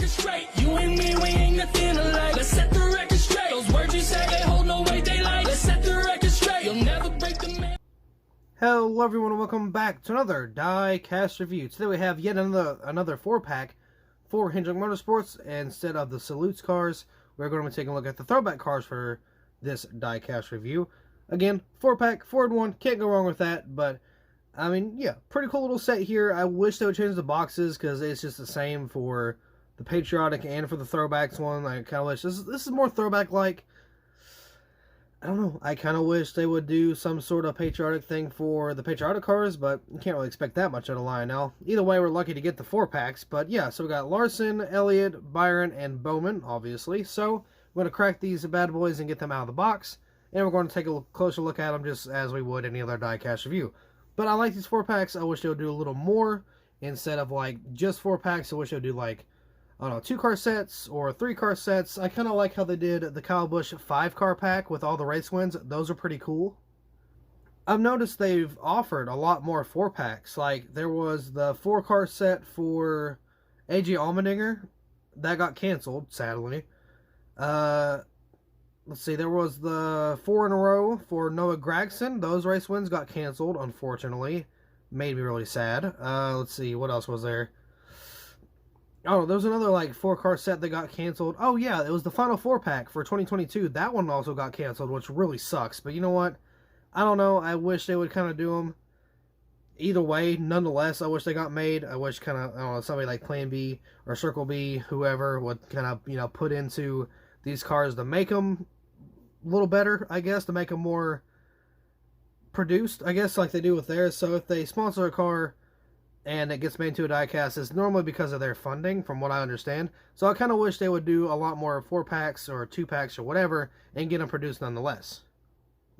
record straight. You and me, we ain't nothing alike. Let's set the record straight. Those words you say, they hold no weight, they like. Let's set the record straight. You'll never break the man. Hello everyone and welcome back to another Diecast review. Today we have yet another 4-pack for Hendrick Motorsports. Instead of the Salutes cars, we're going to be taking a look at the Throwback cars for this Diecast review. Again, 4-pack, 4-in-1, can't go wrong with that, but I mean, yeah, pretty cool little set here. I wish they would change the boxes because it's just the same for the Patriotic and for the Throwbacks one. I kind of wish this is more Throwback-like. I don't know. I kind of wish they would do some sort of patriotic thing for the patriotic cars, but you can't really expect that much out of Lionel. Either way, we're lucky to get the 4-packs. But yeah, so we got Larson, Elliott, Byron, and Bowman, obviously. So we're going to crack these bad boys and get them out of the box. And we're going to take a closer look at them just as we would any other Diecast review. But I like these 4-packs. I wish they would do a little more instead of like just 4-packs. I wish they would do like, I don't know, 2-car sets or 3-car sets. I kind of like how they did the Kyle Busch 5-car pack with all the race wins. Those are pretty cool. I've noticed they've offered a lot more 4-packs. Like, there was the 4-car set for A.J. Allmendinger. That got canceled, sadly. Let's see, there was the 4 in a row for Noah Gragson. Those race wins got canceled, unfortunately. Made me really sad. Let's see, what else was there? Oh, there was another, like, 4-car set that got canceled. Oh, yeah, it was the final 4-pack for 2022. That one also got canceled, which really sucks. But you know what? I don't know. I wish they would kind of do them either way. Nonetheless, I wish they got made. I wish kind of, I don't know, somebody like Plan B or Circle B, whoever, would kind of, you know, put into these cars to make them a little better, I guess, to make them more produced, I guess, like they do with theirs. So if they sponsor a car and it gets made into a diecast, it's normally because of their funding, from what I understand. So I kind of wish they would do a lot more 4-packs or 2-packs or whatever, and get them produced nonetheless.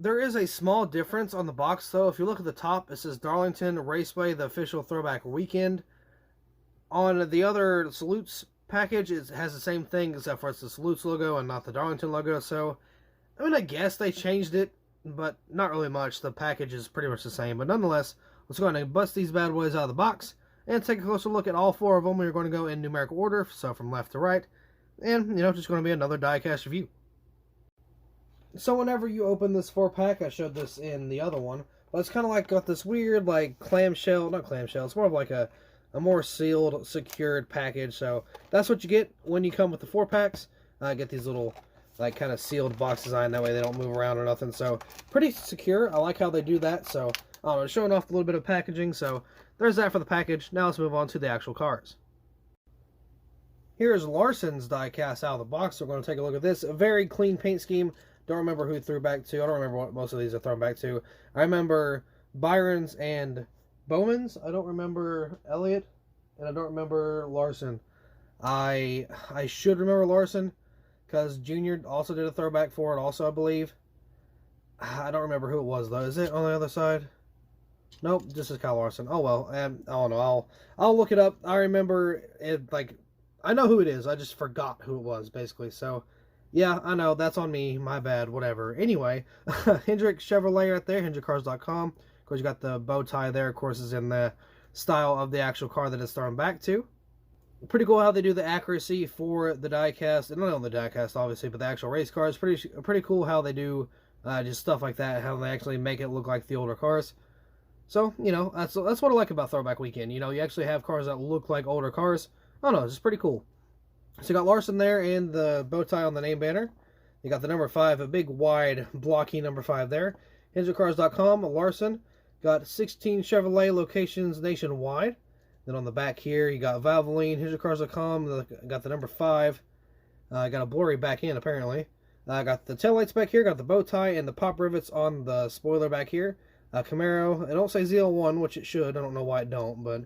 There is a small difference on the box, though. If you look at the top, it says Darlington Raceway, the official Throwback weekend. On the other Salutes package, it has the same thing, except for it's the Salutes logo and not the Darlington logo. So, I mean, I guess they changed it, but not really much. The package is pretty much the same, but nonetheless, let's go ahead and bust these bad boys out of the box and take a closer look at all 4 of them. We're going to go in numerical order, so from left to right. And, you know, just going to be another Diecast review. So whenever you open this 4-pack, I showed this in the other one, but it's kind of like got this weird, like, clamshell, not clamshell, it's more of like a more sealed, secured package. So that's what you get when you come with the 4-packs. Get these little, like, kind of sealed box design, that way they don't move around or nothing. So pretty secure. I like how they do that. So I don't know, showing off a little bit of packaging. So there's that for the package. Now let's move on to the actual cars. Here's Larson's diecast out of the box. We're going to take a look at this. A very clean paint scheme. Don't remember who threw back to. I don't remember what most of these are thrown back to. I remember Byron's and Bowman's. I don't remember Elliott, and I don't remember Larson. I should remember Larson, because Junior also did a throwback for it also, I believe. I don't remember who it was, though. Is it on the other side? Nope, this is Kyle Larson. Oh, well. I don't know. I'll look it up. I remember it, like, I know who it is. I just forgot who it was, basically. So, yeah, I know. That's on me. My bad. Whatever. Anyway, Hendrick Chevrolet right there. HendrickCars.com. Of course, you got the bow tie there. Of course, is in the style of the actual car that it's thrown back to. Pretty cool how they do the accuracy for the diecast. And not only the diecast, obviously, but the actual race cars. Pretty cool how they do just stuff like that. How they actually make it look like the older cars. So, you know, that's what I like about Throwback Weekend. You know, you actually have cars that look like older cars. I don't know, it's just pretty cool. So you got Larson there and the bow tie on the name banner. You got the number 5, a big, wide, blocky number 5 there. HendrickCars.com, Larson. Got 16 Chevrolet locations nationwide. Then on the back here, you got Valvoline, HendrickCars.com. Got the number 5. Got a blurry back end, apparently. Got the taillights back here. Got the bow tie and the pop rivets on the spoiler back here. Camaro. It don't say ZL1, which it should. I don't know why it don't, but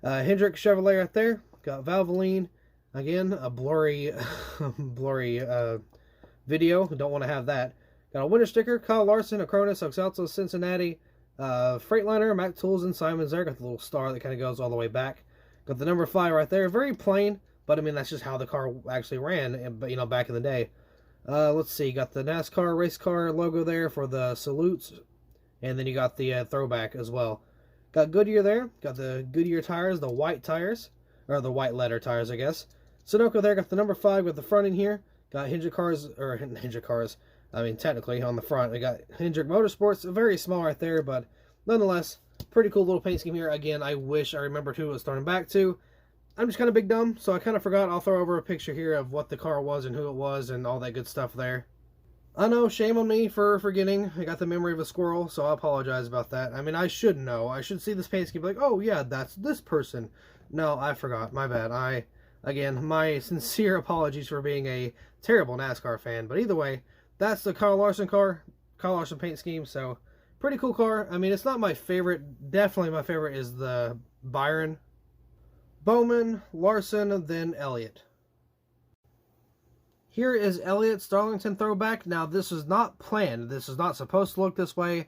Hendrick Chevrolet right there. Got Valvoline. Again, a blurry video. Don't want to have that. Got a winter sticker. Kyle Larson, Acronis, Oxalto, Cincinnati. Freightliner, Mac Tools, and Simons there. Got the little star that kind of goes all the way back. Got the number 5 right there. Very plain, but I mean, that's just how the car actually ran, you know, back in the day. Let's see. Got the NASCAR race car logo there for the Salutes. And then you got the Throwback as well. Got Goodyear there. Got the Goodyear tires, the white tires. Or the white letter tires, I guess. Sunoco there, got the number 5 with the front in here. Got Hendrick cars, I mean, technically on the front. We got Hendrick Motorsports, very small right there, but nonetheless, pretty cool little paint scheme here. Again, I wish I remembered who it was throwing back to. I'm just kind of big dumb, so I kind of forgot. I'll throw over a picture here of what the car was and who it was and all that good stuff there. I know, shame on me for forgetting. I got the memory of a squirrel, so I apologize about that. I mean, I should know. I should see this paint scheme like, oh yeah, that's this person. No, I forgot. My bad. Again, my sincere apologies for being a terrible NASCAR fan. But either way, that's the Kyle Larson car. Kyle Larson paint scheme, so pretty cool car. I mean, it's not my favorite. Definitely my favorite is the Byron. Bowman, Larson, then Elliott. Here is Elliott's Darlington Throwback. Now, this is not planned. This is not supposed to look this way,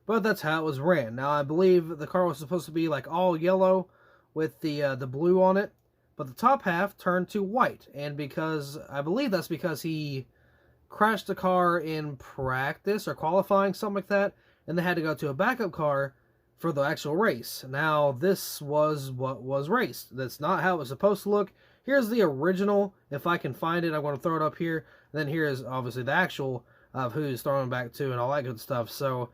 but that's how it was ran. Now, I believe the car was supposed to be like all yellow with the blue on it, but the top half turned to white. And I believe that's because he crashed the car in practice or qualifying, something like that, and they had to go to a backup car for the actual race. Now, this was what was raced. That's not how it was supposed to look. Here's the original. If I can find it, I'm going to throw it up here. And then here is obviously the actual of who's throwing back to and all that good stuff. So,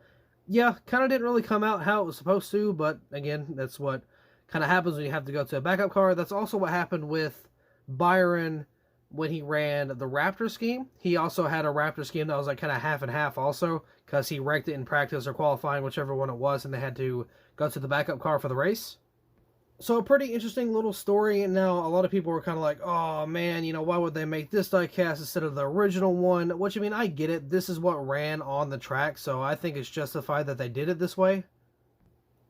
yeah, kind of didn't really come out how it was supposed to. But, again, that's what kind of happens when you have to go to a backup car. That's also what happened with Byron when he ran the Raptor scheme. He also had a Raptor scheme that was like kind of half and half also, because he wrecked it in practice or qualifying, whichever one it was, and they had to go to the backup car for the race. So a pretty interesting little story. And now a lot of people were kind of like, oh man, you know, why would they make this diecast instead of the original one? Which, I mean, I get it. This is what ran on the track, so I think it's justified that they did it this way.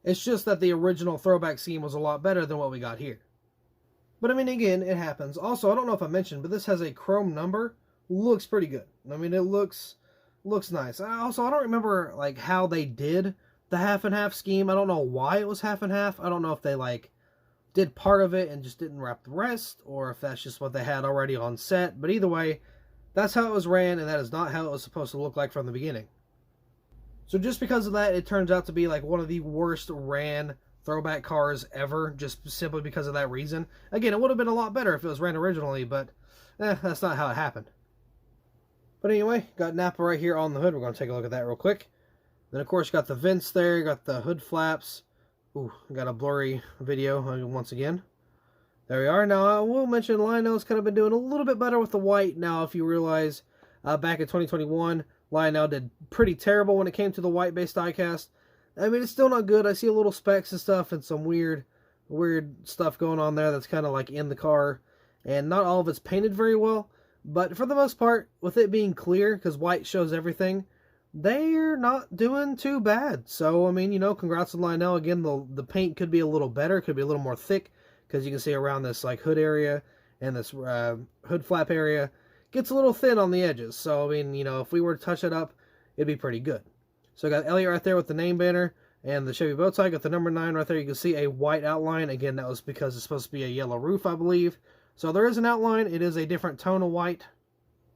It's just that the original throwback scheme was a lot better than what we got here. But I mean, again, it happens. Also, I don't know if I mentioned, but this has a chrome number. Looks pretty good. I mean, it looks nice. Also, I don't remember like how they did the half and half scheme. I don't know why it was half and half. I don't know if they like did part of it and just didn't wrap the rest, or if that's just what they had already on set. But either way, that's how it was ran, and that is not how it was supposed to look like from the beginning. So just because of that, it turns out to be like one of the worst ran throwback cars ever, just simply because of that reason. Again, it would have been a lot better if it was ran originally, but that's not how it happened. But anyway, got Napa right here on the hood. We're going to take a look at that real quick. Then, of course, you got the vents there, you got the hood flaps. Ooh, got a blurry video once again. There we are. Now, I will mention Lionel's kind of been doing a little bit better with the white. Now, if you realize, back in 2021, Lionel did pretty terrible when it came to the white-based diecast. I mean, it's still not good. I see a little specks and stuff and some weird stuff going on there that's kind of like in the car. And not all of it's painted very well. But for the most part, with it being clear, because white shows everything, they're not doing too bad. So, I mean, you know, congrats to Lionel. Again, the paint could be a little better, could be a little more thick, because you can see around this like hood area and this hood flap area gets a little thin on the edges. So, I mean, you know, if we were to touch it up, it'd be pretty good. So I got Elliott right there with the name banner and the Chevy bow tie. Got the number 9 right there. You can see a white outline. Again, that was because it's supposed to be a yellow roof, I believe. So there is an outline. It is a different tone of white.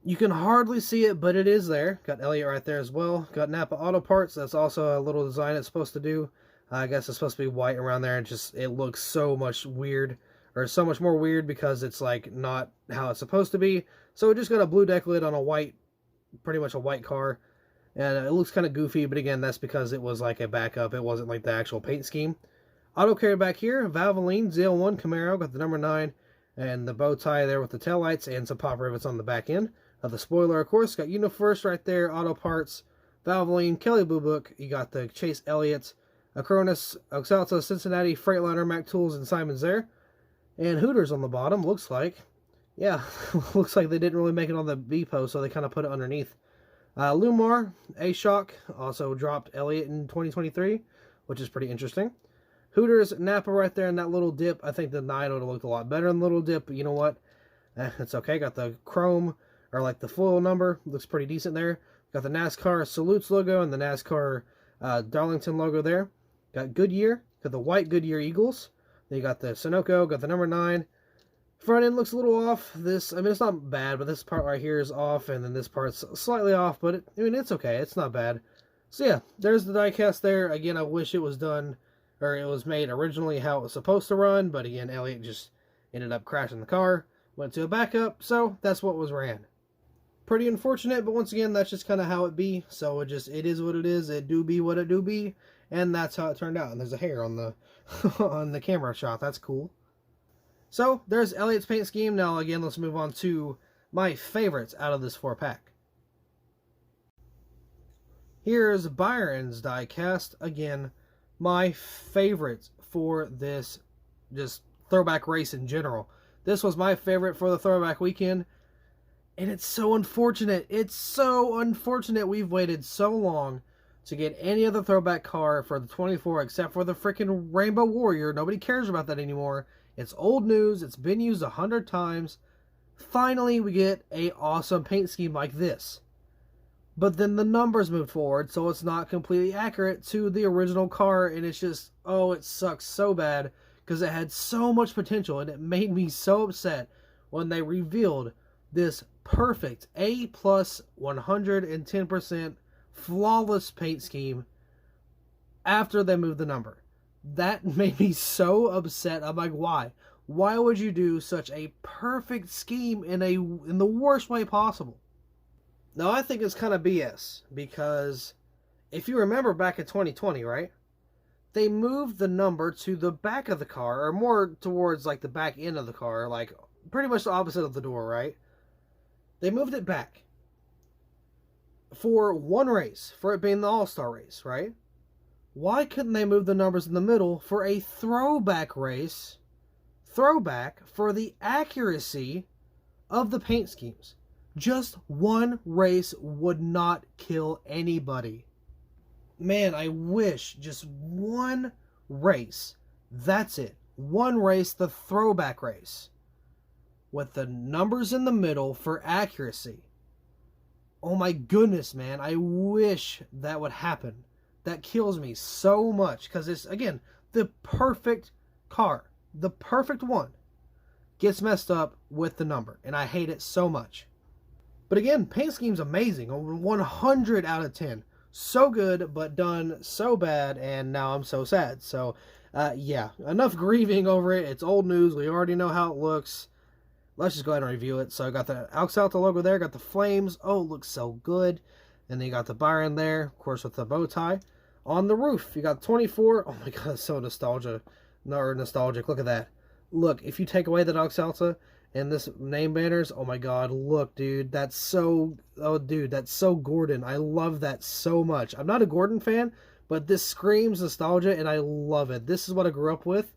You can hardly see it, but it is there. Got Elliott right there as well. Got Napa Auto Parts. That's also a little design it's supposed to do. I guess it's supposed to be white around there. And just it looks so much weird, or so much more weird because it's like not how it's supposed to be. So it just got a blue deck lid on a white, pretty much a white car. And it looks kind of goofy, but again, that's because it was like a backup. It wasn't like the actual paint scheme. Auto carrier back here, Valvoline ZL1 Camaro, got the number 9, and the bow tie there with the taillights and some pop rivets on the back end. The spoiler, of course, got UniFirst right there, Auto Parts, Valvoline, Kelly Blue Book. You got the Chase Elliott, Acronis, Oxalta, Cincinnati, Freightliner, Mac Tools, and Simon's there. And Hooters on the bottom, looks like. Yeah, looks like they didn't really make it on the B-post, so they kind of put it underneath. Lumar, A-Shock, also dropped Elliott in 2023, which is pretty interesting. Hooters, Napa right there in that little dip. I think the 9 would have looked a lot better in the little dip, but you know what? It's okay. Got the chrome, or like the foil number. Looks pretty decent there. Got the NASCAR Salutes logo and the NASCAR Darlington logo there. Got Goodyear. Got the white Goodyear Eagles. Then you got the Sunoco. Got the number 9. Front end looks a little off. This, I mean, it's not bad, but this part right here is off, and then this part's slightly off, but I mean, it's okay. It's not bad. So yeah, there's the diecast there. Again, I wish it was done, or it was made originally how it was supposed to run, but again, Elliott just ended up crashing the car, went to a backup, so that's what was ran. Pretty unfortunate, but once again, that's just kind of how it be. So it is what it is. It do be what it do be, and that's how it turned out. And there's a hair on the on the camera shot. That's cool. So there's Elliott's paint scheme. Now again, let's move on to my favorites out of this 4-pack. Here's Byron's diecast. Again, my favorites for this just throwback race in general. This was my favorite for the throwback weekend. And it's so unfortunate. It's so unfortunate we've waited so long to get any other throwback car for the 24 except for the freaking Rainbow Warrior. Nobody cares about that anymore. It's old news. It's been used 100 times. Finally, we get a awesome paint scheme like this. But then the numbers moved forward, so it's not completely accurate to the original car. And it's just, oh, it sucks so bad because it had so much potential. And it made me so upset when they revealed this perfect A+ 110% flawless paint scheme after they moved the number. That made me so upset. I'm like, why? Why would you do such a perfect scheme in the worst way possible? Now, I think it's kind of BS because if you remember back in 2020, right? They moved the number to the back of the car, or more towards like the back end of the car, like pretty much the opposite of the door, right? They moved it back for one race, for it being the All-Star race, right? Why couldn't they move the numbers in the middle for a throwback race, throwback for the accuracy of the paint schemes? Just one race would not kill anybody. Man, I wish just one race, that's it. One race, the throwback race, with the numbers in the middle for accuracy. Oh my goodness, man. I wish that would happen. That kills me so much because it's, again, the perfect car. The perfect one gets messed up with the number, and I hate it so much. But again, paint scheme's amazing. 100 out of 10. So good, but done so bad, and now I'm so sad. So, yeah, enough grieving over it. It's old news. We already know how it looks. Let's just go ahead and review it. So I got the Out logo there, got the flames. Oh, it looks so good. And then you got the Byron there, of course, with the bow tie. On the roof, you got 24. Oh my god, it's so nostalgic. Look at that. Look, if you take away the Out and this name banners, oh my god, look, dude. That's so, oh dude, that's so Gordon. I love that so much. I'm not a Gordon fan, but this screams nostalgia and I love it. This is what I grew up with.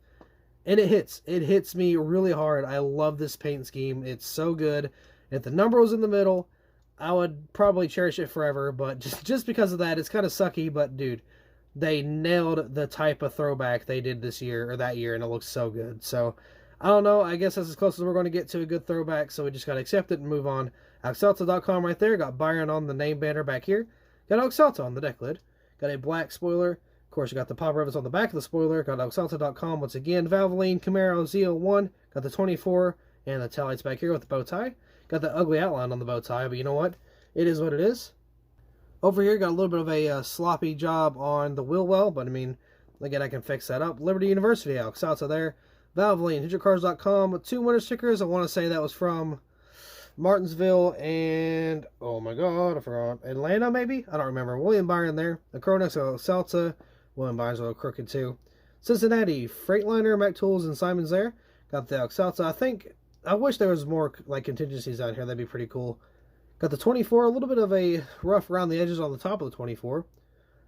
And it hits me really hard. I love this paint scheme. It's so good. If the number was in the middle, I would probably cherish it forever. But just because of that, it's kind of sucky. But dude, they nailed the type of throwback they did this year or that year, and it looks so good. So I don't know. I guess that's as close as we're going to get to a good throwback. So we just got to accept it and move on. Axalta.com right there. Got Byron on the name banner back here. Got Axalta on the deck lid. Got a black spoiler. Of course, you got the pop rivets on the back of the spoiler. Got Axalta.com once again. Valvoline Camaro Z01. Got the 24 and the taillights back here with the bow tie. Got the ugly outline on the bow tie, but you know what? It is what it is. Over here, got a little bit of a sloppy job on the wheel well, but I mean, again, I can fix that up. Liberty University, Axalta there. Valvoline, HendrickCars.com. 2 winter stickers. I want to say that was from Martinsville and, oh my god, I forgot. Atlanta, maybe? I don't remember. William Byron there. The Cronex, Axalta. William Byron's a little crooked too. Cincinnati, Freightliner, Mac Tools, and Simon's there. Got the Axalta. I wish there was more like contingencies out here. That'd be pretty cool. Got the 24, a little bit of a rough around the edges on the top of the 24.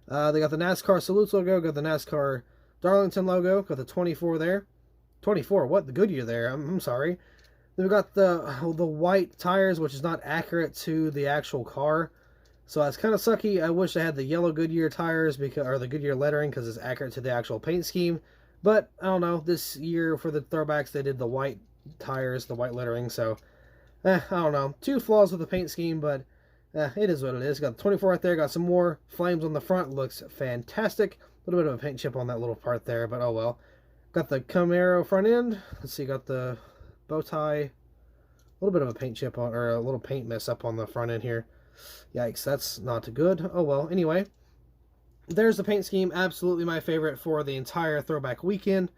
They got the NASCAR Salutes logo. Got the NASCAR Darlington logo. Got the 24 there. 24, what? The Goodyear there. I'm sorry. Then we got the white tires, which is not accurate to the actual car. So that's kind of sucky. I wish I had the yellow Goodyear tires, or the Goodyear lettering, because it's accurate to the actual paint scheme. But, I don't know, this year for the throwbacks, they did the white tires, the white lettering, so, I don't know. 2 flaws with the paint scheme, but it is what it is. Got the 24 right there, got some more flames on the front, looks fantastic. A little bit of a paint chip on that little part there, but oh well. Got the Camaro front end. Let's see, got the bow tie. A little bit of a paint chip on, or a little paint mess up on the front end here. Yikes, that's not good. Oh well, anyway. There's the paint scheme. Absolutely my favorite for the entire throwback weekend.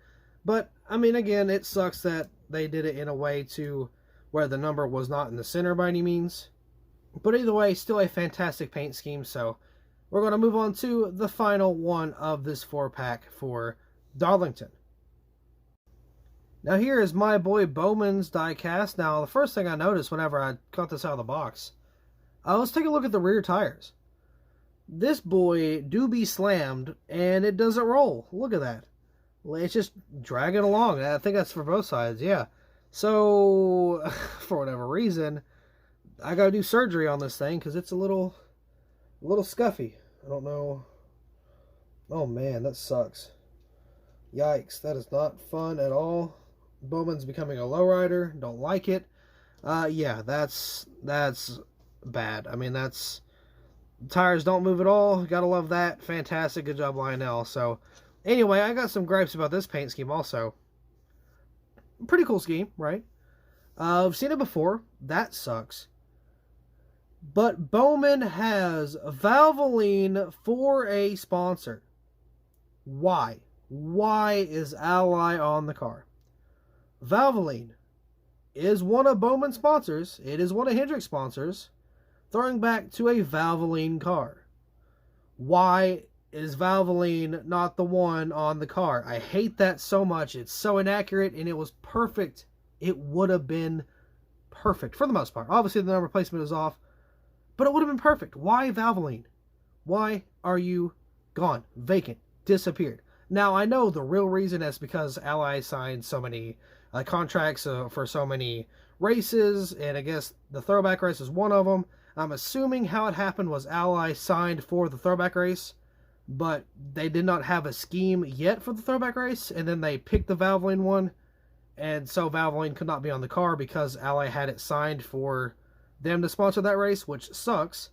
But, I mean, again, it sucks that they did it in a way to where the number was not in the center by any means. But either way, still a fantastic paint scheme. So we're going to move on to the final one of this 4-pack for Darlington. Now here is my boy Bowman's diecast. Now the first thing I noticed whenever I got this out of the box, let's take a look at the rear tires. This boy do be slammed and it doesn't roll. Look at that. It's just dragging along. I think that's for both sides, yeah. So for whatever reason, I gotta do surgery on this thing because it's a little scuffy. I don't know. Oh man, that sucks. Yikes, that is not fun at all. Bowman's becoming a lowrider. Don't like it. Yeah, that's bad. I mean, tires don't move at all. Gotta love that. Fantastic. Good job, Lionel. So, anyway, I got some gripes about this paint scheme also. Pretty cool scheme, right? I've seen it before. That sucks. But Bowman has Valvoline for a sponsor. Why? Why is Ally on the car? Valvoline is one of Bowman's sponsors. It is one of Hendrick's sponsors. Throwing back to a Valvoline car. Why is Valvoline not the one on the car? I hate that so much. It's so inaccurate, and it was perfect. It would have been perfect for the most part. Obviously, the number placement is off, but it would have been perfect. Why Valvoline? Why are you gone? Vacant. Disappeared. Now, I know the real reason is because Ally signed so many contracts for so many races, and I guess the Throwback race is one of them. I'm assuming how it happened was Ally signed for the Throwback race, but they did not have a scheme yet for the Throwback race, and then they picked the Valvoline one, and so Valvoline could not be on the car because Ally had it signed for them to sponsor that race, which sucks.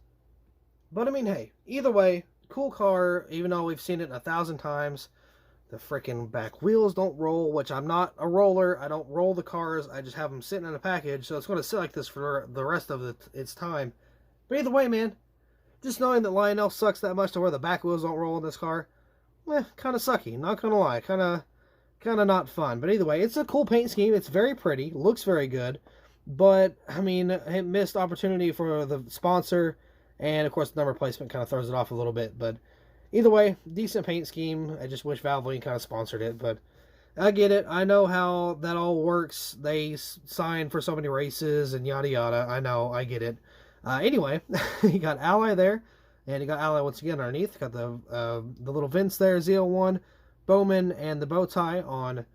But I mean, hey, either way, cool car, even though we've seen it 1,000 times. The freaking back wheels don't roll, which I'm not a roller. I don't roll the cars. I just have them sitting in a package, so it's going to sit like this for the rest of its time. But either way, man, just knowing that Lionel sucks that much to where the back wheels don't roll in this car, kind of sucky. Not going to lie. Kind of not fun. But either way, it's a cool paint scheme. It's very pretty. Looks very good. But, I mean, it missed opportunity for the sponsor. And, of course, the number placement kind of throws it off a little bit. But either way, decent paint scheme. I just wish Valvoline kind of sponsored it. But I get it. I know how that all works. They sign for so many races and yada yada. I know. I get it. Anyway, you got Ally there. And you got Ally once again underneath. Got the little vents there, Z01. Bowman and the bow tie on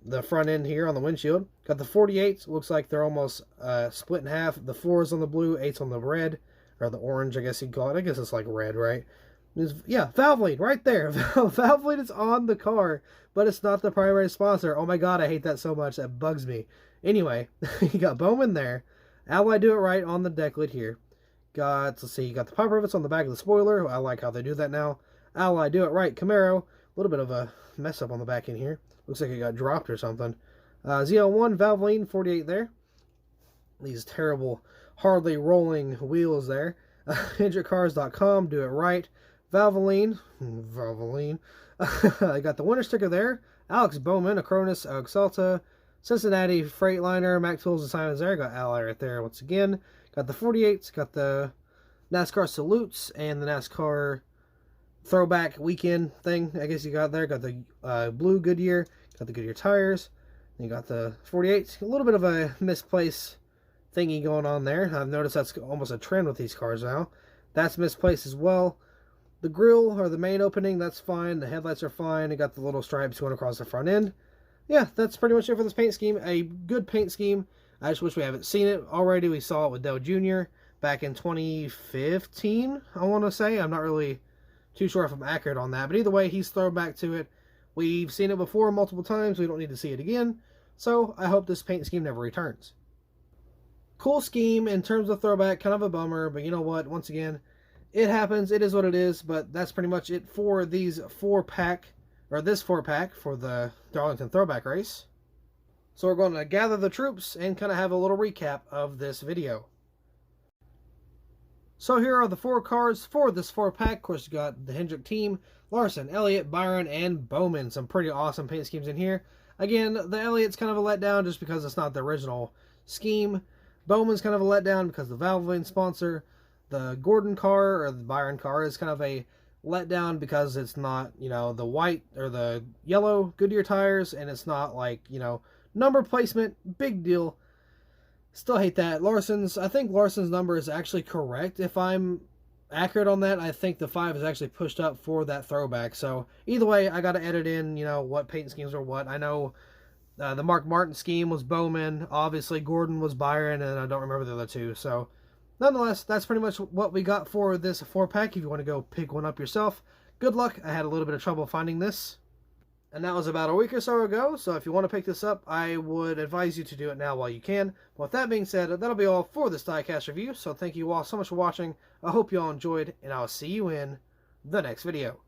the front end here on the windshield. Got the 48s. Looks like they're almost split in half. The 4s on the blue, 8s on the red. Or the orange, I guess you'd call it. I guess it's like red, right? Yeah, Valvoline, right there. Valvoline is on the car, but it's not the primary sponsor. Oh my god, I hate that so much. That bugs me. Anyway, you got Bowman there. Ally do it right on the deck lid here. Let's see, you got the pop rivets on the back of the spoiler. I like how they do that now. Ally do it right. Camaro, a little bit of a mess up on the back end here. Looks like it got dropped or something. Z01, Valvoline, 48 there. These terrible, hardly rolling wheels there. HendrickCars.com, do it right. Valvoline. I got the winter sticker there. Alex Bowman, Acronis, Exalta, Cincinnati Freightliner, Mac Tools and Simons there. Got Ally right there once again. Got the 48s, got the NASCAR salutes, and the NASCAR throwback weekend thing, I guess you got there. Got the blue Goodyear, got the Goodyear tires. Then you got the 48s. A little bit of a misplaced thingy going on there. I've noticed that's almost a trend with these cars now. That's misplaced as well. The grille, or the main opening, that's fine. The headlights are fine. It got the little stripes going across the front end. Yeah, that's pretty much it for this paint scheme. A good paint scheme. I just wish we haven't seen it already. We saw it with Dell Jr. back in 2015, I want to say. I'm not really too sure if I'm accurate on that. But either way, he's thrown back to it. We've seen it before multiple times. We don't need to see it again. So I hope this paint scheme never returns. Cool scheme in terms of throwback. Kind of a bummer. But you know what? Once again, it happens. It is what it is. But that's pretty much it for these 4-pack, or this 4-pack for the Darlington Throwback race. So we're going to gather the troops and kind of have a little recap of this video. So here are the 4 cars for this 4-pack. Of course, you got the Hendrick team, Larson, Elliott, Byron, and Bowman. Some pretty awesome paint schemes in here. Again, the Elliott's kind of a letdown just because it's not the original scheme. Bowman's kind of a letdown because the Valvoline sponsor. The Gordon car, or the Byron car, is kind of a letdown because it's not, you know, the white or the yellow Goodyear tires, and it's not like, you know, number placement, big deal. Still hate that. I think Larson's number is actually correct. If I'm accurate on that, I think the 5 is actually pushed up for that throwback. So either way, I got to edit in, you know, what paint schemes are what. I know the Mark Martin scheme was Bowman. Obviously, Gordon was Byron, and I don't remember the other two. So nonetheless, that's pretty much what we got for this 4-pack. If you want to go pick one up yourself, good luck. I had a little bit of trouble finding this, and that was about a week or so ago. So if you want to pick this up, I would advise you to do it now while you can. But with that being said, that'll be all for this diecast review. So thank you all so much for watching. I hope you all enjoyed, and I'll see you in the next video.